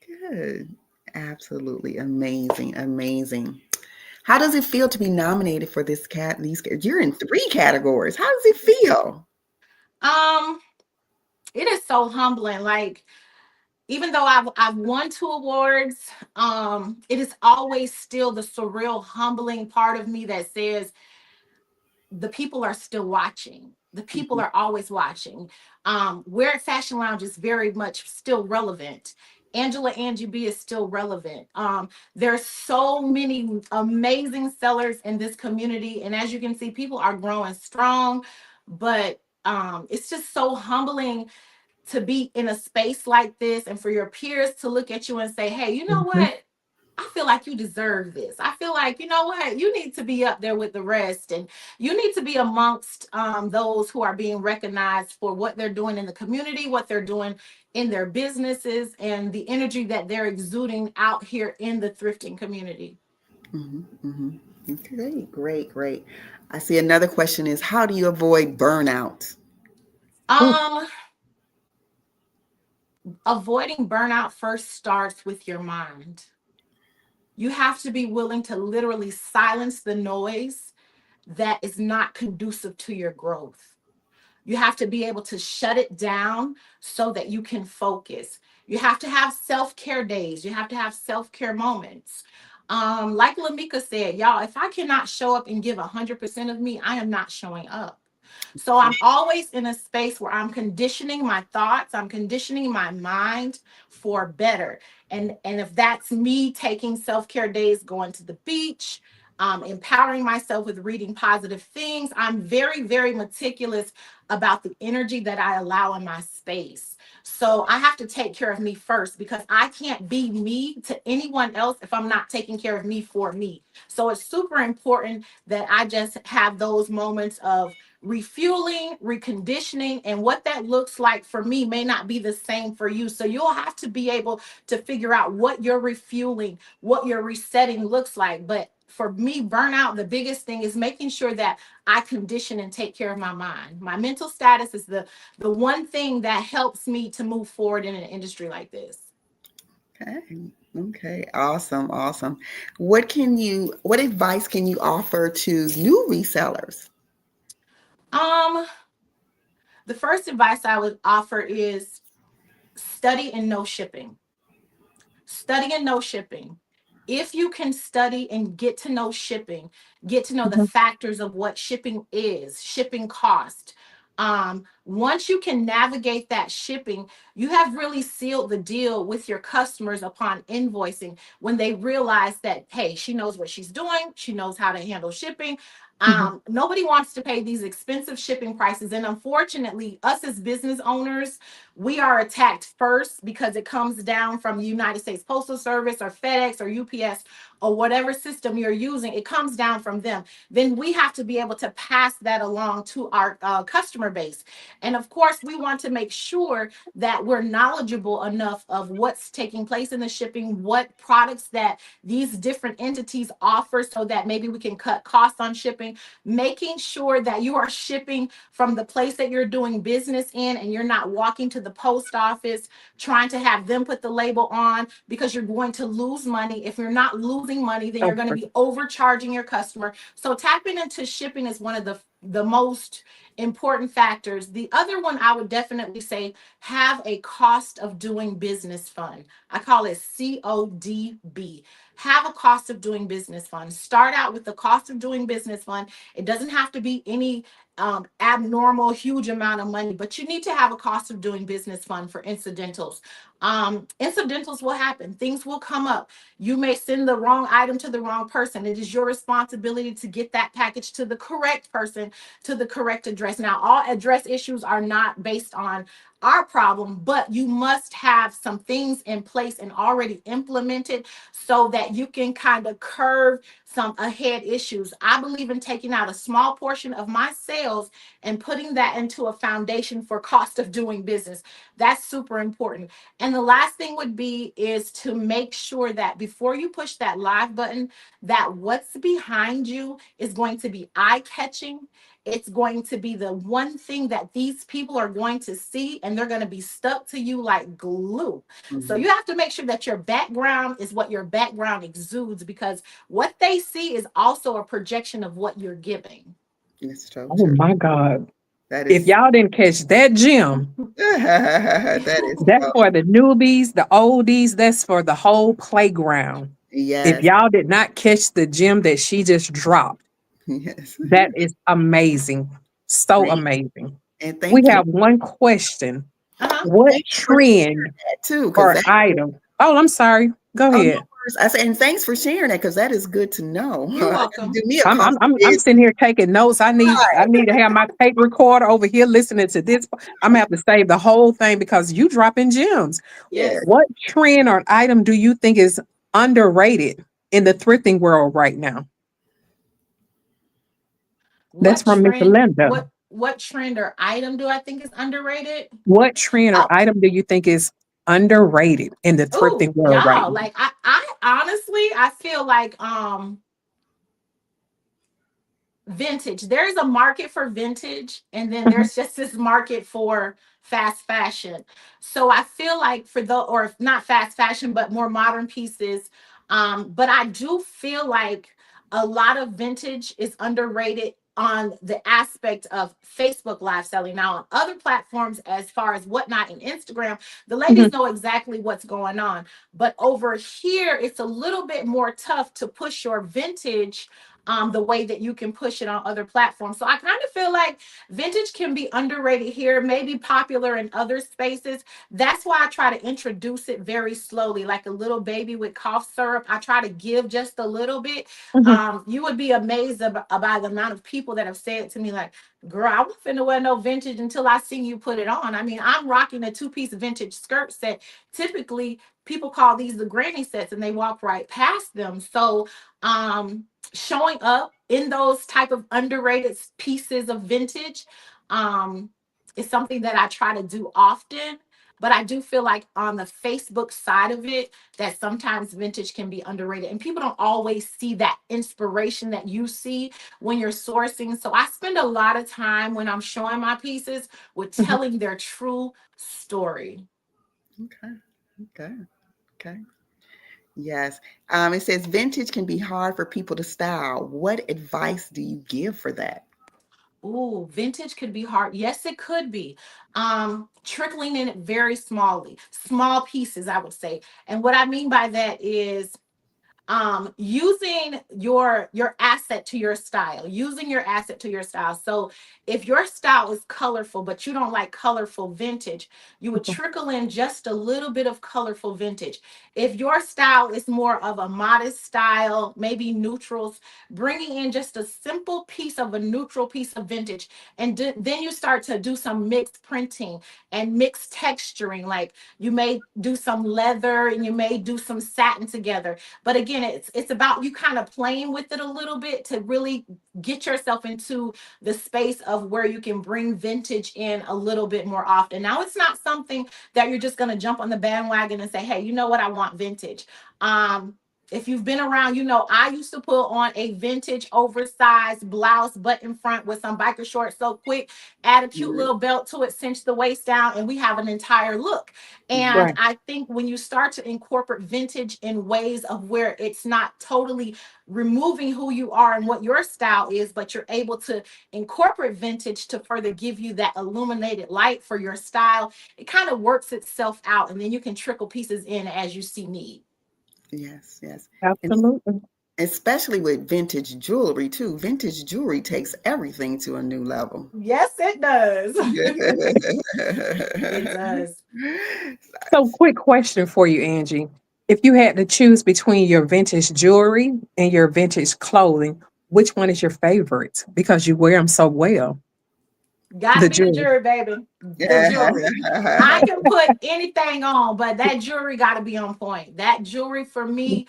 Good. Absolutely amazing. Amazing. How does it feel to be nominated for this you're in three categories. How does it feel? Um, it is so humbling. Like, even though I've won 2 awards, it is always still the surreal, humbling part of me that says the people are still watching. The people Mhm. are always watching. We're at Fashion Lounge is very much still relevant. Angie B is still relevant. There's so many amazing sellers in this community, and as you can see, people are growing strong. But it's just so humbling to be in a space like this and for your peers to look at you and say, hey, you know Mhm. what? I feel like you deserve this. I feel like, you know what? You need to be up there with the rest. And you need to be amongst those who are being recognized for what they're doing in the community, what they're doing in their businesses, and the energy that they're exuding out here in the thrifting community. Okay, great, great. I see another question is how do you avoid burnout? Ooh, Um, Avoiding burnout first starts with your mind. You have to be willing to literally silence the noise that is not conducive to your growth. You have to be able to shut it down so that you can focus. You have to have self care days. You have to have self care moments. Like Lameka said, y'all, if I cannot show up and give 100% of me, I am not showing up. So I'm always in a space where I'm conditioning my thoughts, I'm conditioning my mind for better. And if that's me taking self-care days, going to the beach, empowering myself with reading positive things, I'm very, very meticulous about the energy that I allow in my space. So I have to take care of me first because I can't be me to anyone else if I'm not taking care of me for me. So it's super important that I just have those moments of refueling, reconditioning, and what that looks like for me may not be the same for you. So you'll have to be able to figure out what your refueling, what your resetting looks like. But for me, burnout, the biggest thing is making sure that I condition and take care of my mind. My mental status is the one thing that helps me to move forward in an industry like this. Okay. Okay. Awesome. Awesome. What advice can you offer to new resellers? Um, the first advice I would offer is study and know shipping. Study and know shipping. If you can study and get to know shipping, get to know the mhm. factors of what shipping is, shipping cost. Once you can navigate that shipping, you have really sealed the deal with your customers upon invoicing when they realize that, hey, she knows what she's doing, she knows how to handle shipping. Mhm. Nobody wants to pay these expensive shipping prices. And unfortunately, us as business owners, we are attacked first because it comes down from the United States Postal Service or FedEx or UPS or whatever system you're using. It comes down from them. Then we have to be able to pass that along to our customer base. And of course, we want to make sure that we're knowledgeable enough of what's taking place in the shipping, what products that these different entities offer so that maybe we can cut costs on shipping, making sure that you are shipping from the place that you're doing business in and you're not walking to the post office trying to have them put the label on because you're going to lose money. If you're not losing money, then you're Of going to course. be overcharging your customer. So tapping into shipping is one of the most important factors. The other one I would definitely say, have a cost of doing business fund. I call it CODB. Have a cost of doing business fund. Start out with the cost of doing business fund. It doesn't have to be any abnormal huge amount of money, but you need to have a cost of doing business fund for incidentals. Incidentals will happen, things will come up. You may send the wrong item to the wrong person. It is your responsibility to get that package to the correct person, to the correct address. Now, all address issues are not based on our problem, but you must have some things in place and already implemented so that you can kind of curve some ahead issues. I believe in taking out a small portion of my sales and putting that into a foundation for cost of doing business. That's super important. And the last thing would be is to make sure that before you push that live button, that what's behind you is going to be eye-catching. It's going to be the one thing that these people are going to see, and they're going to be stuck to you like glue. So Mhm. you have to make sure that your background is what your background exudes, because what they see is also a projection of what you're giving. It's so Oh true. my God. That If is y'all didn't catch that gem, that is that's so for the newbies, the oldies, that's for the whole playground. If yes, y'all did not catch the gem that she just dropped, yes. that is amazing. So Thank amazing. and We thank you. have one question. Uh-huh. What Thank you for sharing trend that too, because or that item? Oh, I'm sorry. Go oh no ahead. I say, and thanks for sharing that because that is good to know. You're Do welcome. me a I'm compliment. sitting here taking notes. I need to have my tape recorder over here listening to this. I'm gonna have to save the whole thing because you dropping gems. Yeah. Yes. What trend or item do you think is underrated in the thrifting world right now? That's What from Miss trend? Linda. What trend or item do I think is underrated? What trend or Oh, item do you think is underrated in the oh, thrifting world right y'all. now? Like I honestly, I feel like vintage. There's a market for vintage, and then Mhm, there's just this market for fast fashion. So I feel like for the, or if not fast fashion, but more modern pieces. But I do feel like a lot of vintage is underrated on the aspect of Facebook live selling. Now, on other platforms, as far as Whatnot and Instagram, the mhm, ladies know exactly what's going on. But over here, it's a little bit more tough to push your vintage the way that you can push it on other platforms. So I kind of feel like vintage can be underrated here, maybe popular in other spaces. That's why I try to introduce it very slowly, like a little baby with cough syrup. I try to give just a little bit. mhm. You would be amazed about the amount of people that have said to me, like, girl, I wasn't finna wear no vintage until I seen you put it on. I mean, I'm rocking a two-piece vintage skirt set. Typically, people call these the granny sets and they walk right past them. So showing up in those type of underrated pieces of vintage um is something that I try to do often. But I do feel like on the Facebook side of it, that sometimes vintage can be underrated and people don't always see that inspiration that you see when you're sourcing. So I spend a lot of time when I'm showing my pieces with Mhm. telling their true story. Okay. Okay. Okay. Yes. It says vintage can be hard for people to style. What advice do you give for that? Ooh, vintage could be hard. Yes, it could be. Trickling in it very smallly, small pieces, I would say. And what I mean by that is using your asset to your style, using your asset to your style. So if your style is colorful but you don't like colorful vintage, you would trickle in just a little bit of colorful vintage. If your style is more of a modest style, maybe neutrals, bringing in just a simple piece of a neutral piece of vintage, and then you start to do some mixed printing and mixed texturing, like you may do some leather and you may do some satin together. But again, it's about you kind of playing with it a little bit to really get yourself into the space of where you can bring vintage in a little bit more often. Now, it's not something that you're just going to jump on the bandwagon and say, hey, you know what, I want vintage. um if you've been around, you know, I used to put on a vintage oversized blouse button front with some biker shorts so quick, add a cute Mhm. little belt to it, cinch the waist down, and we have an entire look. And Right. I think when you start to incorporate vintage in ways of where it's not totally removing who you are and what your style is, but you're able to incorporate vintage to further give you that illuminated light for your style, it kind of works itself out. And then you can trickle pieces in as you see need. Yes, yes. And Absolutely. especially with vintage jewelry too. Vintage jewelry takes everything to a new level. Yes, it does. It does. So, quick question for you, Angie. If you had to choose between your vintage jewelry and your vintage clothing, which one is your favorite? Because you wear them so well. Gotta The be the jewelry. jury, baby. The jury. I can put anything on, but that jewelry got to be on point. That jewelry for me,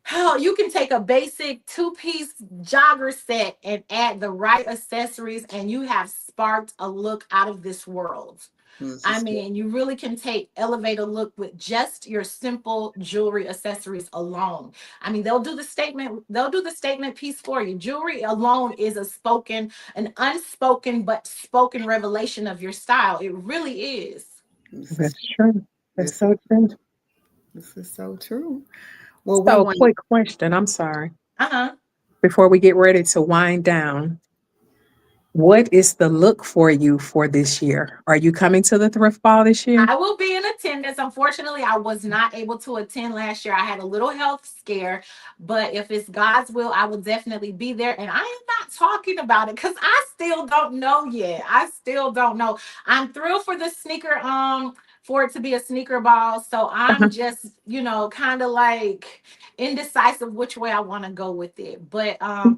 hell, you can take a basic two-piece jogger set and add the right accessories, and you have sparked a look out of this world. This I is true. mean, you really can elevate a look with just your simple jewelry accessories alone. I mean, they'll do the statement piece for you. Jewelry alone is an unspoken but spoken revelation of your style. It really is. This is That's true. That's this is so true. this is so true. Well, we So, want quick question. I'm sorry. Uh-huh. Before we get ready to wind down, what is the look for you for this year? Are you coming to the thrift ball this year? I will be in attendance. Unfortunately, I was not able to attend last year. I had a little health scare, but if it's God's will, I will definitely be there. And I am not talking about it because I still don't know yet. I still don't know. I'm thrilled for the sneaker for it to be a sneaker ball. So I'm just, kind of like indecisive which way I want to go with it. But I'm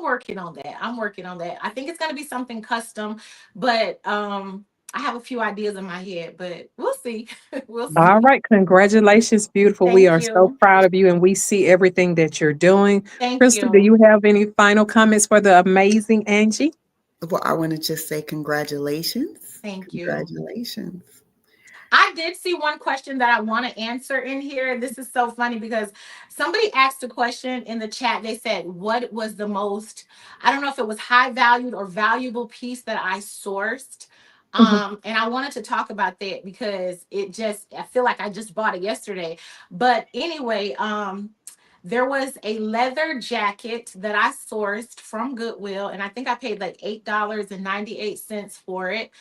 working on that. I'm working on that. I think it's gonna be something custom, but I have a few ideas in my head, but we'll see. We'll All see. right. Congratulations, beautiful. We Thank are so you. proud of you and we see everything that you're doing. Thank Crystal, do you. you have any final comments for the amazing Angie? Well, I want to just say congratulations. Thank you. Congratulations. I did see one question that I want to answer in here. This is so funny because somebody asked a question in the chat. They said, what was the most, I don't know if it was high valued or valuable piece that I sourced. Mhm, And I wanted to talk about that because I feel like I just bought it yesterday. But anyway, there was a leather jacket that I sourced from Goodwill, and I think I paid like $8.98 for it.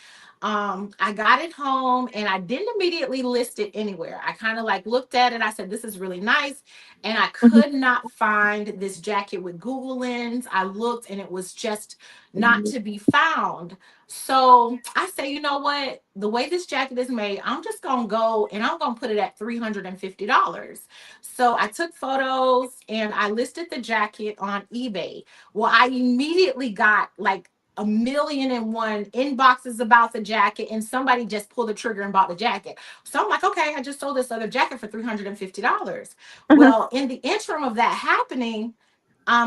I got it home and I didn't immediately list it anywhere. I kind of like looked at it. I said, this is really nice. And I mhm. could not find this jacket with Google Lens. I looked and it was just not Mhm. to be found. So I say, you know what? The way this jacket is made, I'm just going to go and I'm going to put it at $350. So I took photos and I listed the jacket on eBay. Well, I immediately got like a million and one inboxes about the jacket, and somebody just pulled the trigger and bought the jacket. So I'm like, okay, I just sold this other jacket for $350. Mhm. Well, in the interim of that happening,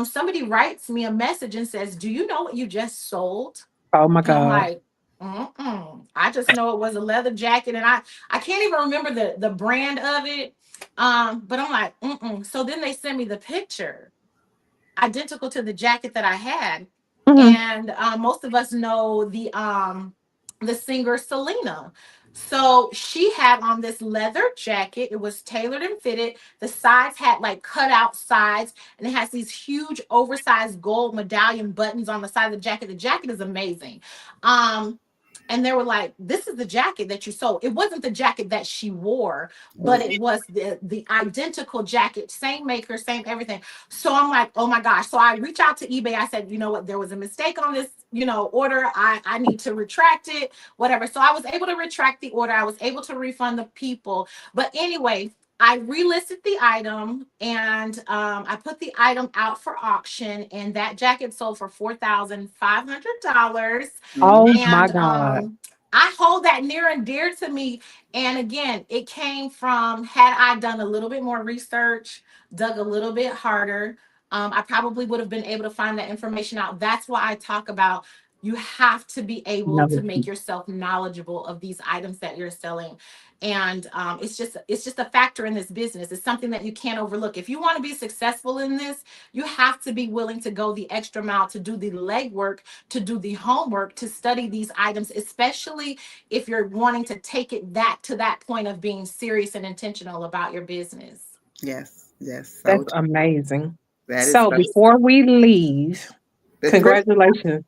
somebody writes me a message and says, do you know what you just sold? Oh my And I'm God. like, I just know it was a leather jacket, and I can't even remember the brand of it. But I'm like, So then they send me the picture, identical to the jacket that I had. Mhm. And most of us know the singer Selena. So she had on this leather jacket. It was tailored and fitted. The sides had like cut out sides, and it has these huge oversized gold medallion buttons on the side of the jacket. The jacket is amazing. Um, and they were like, this is the jacket that you sold. It wasn't the jacket that she wore, but Oh, it was the identical jacket, same maker, same everything. So I'm like, oh my gosh. So I reach out to eBay. I said, you know what? There was a mistake on this, order. I need to retract it, whatever. So I was able to retract the order. I was able to refund the people. But anyway, I relisted the item and I put the item out for auction, and that jacket sold for $4,500. mhm. Oh my And God. I hold that near and dear to me. And again, it came from, had I done a little bit more research, dug a little bit harder, I probably would have been able to find that information out. That's why I talk about, you have to be able No. to make yourself knowledgeable of these items that you're selling. And it's just a factor in this business. It's something that you can't overlook. If you want to be successful in this, you have to be willing to go the extra mile, to do the legwork, to do the homework, to study these items, especially if you're wanting to take it that to that point of being serious and intentional about your business. Yes, yes. So That's true. amazing. That is So so before we leave, the thrift. congratulations.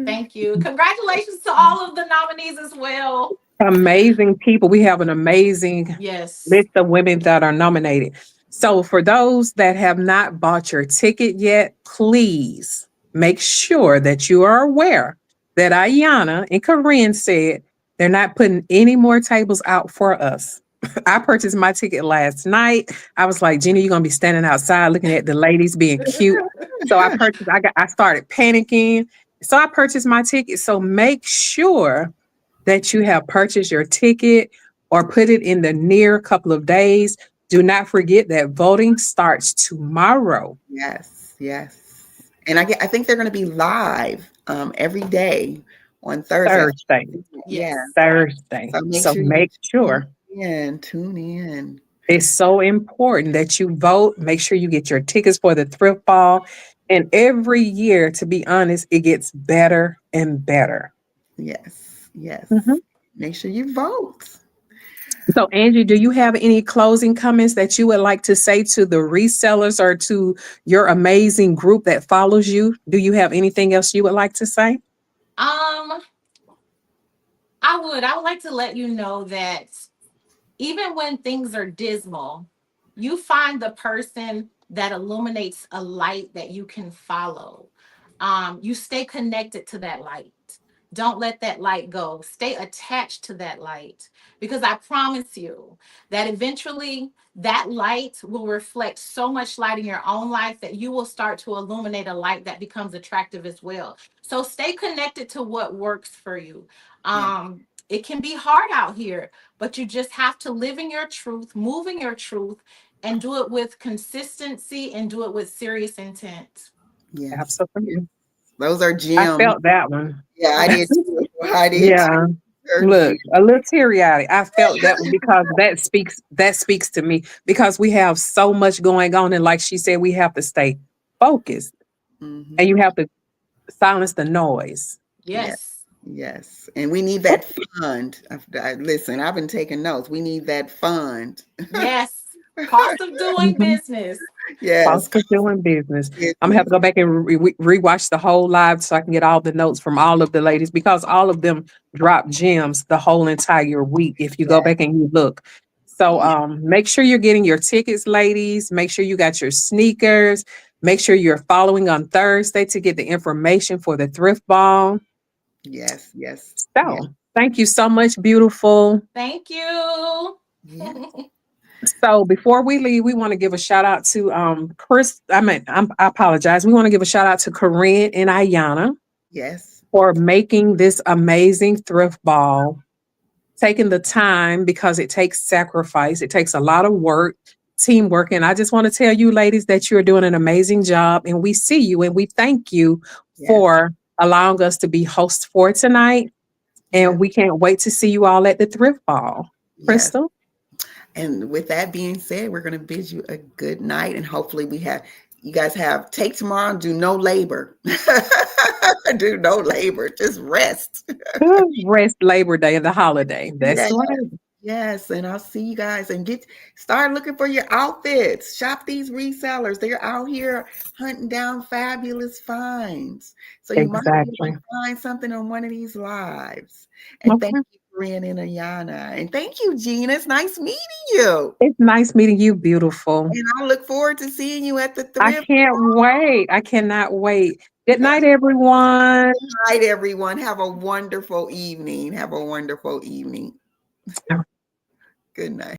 Thank you. Congratulations to all of the nominees as well. Amazing people. We have an amazing Yes. list of women that are nominated. So, for those that have not bought your ticket yet, please make sure that you are aware that Ayana and Corinne said they're not putting any more tables out for us. I purchased my ticket last night. I was like, Gina, you're gonna be standing outside looking at the ladies being cute. So I started panicking. So I purchased my ticket. So make sure that you have purchased your ticket or put it in the near couple of days. Do not forget that voting starts tomorrow, Yes, yes. And I think they're going to be live every day on Thursday. Thursday. Yeah. Yes. Thursday. So make So sure you make tune sure in. Tune in. it's so important that you vote. Make sure you get your tickets for the thrift ball. And every year, to be honest, it gets better and better. Yes, Mhm. yes. Make sure you vote. So, Angie, do you have any closing comments that you would like to say to the resellers or to your amazing group that follows you? Do you have anything else you would like to say? Um, I would like to let you know that even when things are dismal, you find the person that illuminates a light that you can follow. You stay connected to that light. Don't let that light go. Stay attached to that light, because I promise you that eventually that light will reflect so much light in your own life that you will start to illuminate a light that becomes attractive as well. So stay connected to what works for you. Yeah. It can be hard out here, but you just have to live in your truth, move in your truth, and do it with consistency and do it with serious intent. Yes. Yes. Absolutely. Those are I gems. felt that one. Yeah, I did too. I did too. Yeah. They're Look, gems. a little teary-eyed. I felt that one because that speaks to me because we have so much going on, and like she said, we have to stay focused and Hmm. you have to silence the noise. Yes. Yes. Yes. And we need that fund. Listen, I've been taking notes. We need that fund. Yes. Cost of doing Mhm. business. Yes. Cost of doing business. I'm gonna have Business. to go back and rewatch the whole live so I can get all the notes from all of the ladies because all of them drop gems the whole entire week if you go Yes. back and you look. So Yes. make sure you're getting your tickets, ladies. Make sure you got your sneakers. Make sure you're following on Thursday to get the information for the thrift ball. Yes. Yes. Yes. So thank you so much, beautiful. Thank you. Yes. So before we leave, we want to give a shout out to Chris. I apologize. We want to give a shout out to Corinne and Ayana Yes. for making this amazing thrift ball, taking the time because it takes sacrifice. It takes a lot of work, teamwork. And I just want to tell you, ladies, that you're doing an amazing job. And we see you and we thank you Yes. for allowing us to be hosts for tonight. And Yes. we can't wait to see you all at the thrift ball. Yes. Crystal? And with that being said, we're going to bid you a good night, and hopefully you guys have take tomorrow and do no labor. Do no labor, just rest. Rest Labor Day and the holiday. That's Yes, right. yes, and I'll see you guys and start looking for your outfits. Shop these resellers. They're out here hunting down fabulous finds. So you might be able Exactly. to find something on one of these lives. And thank Okay. you, Corinne and Ayana. And thank you, Gina. It's nice meeting you. It's nice meeting you, beautiful. And I look forward to seeing you at the I thrift. can't wait. I cannot wait. Good night, everyone. Good night, everyone. Have a wonderful evening. Have a wonderful evening. Good night.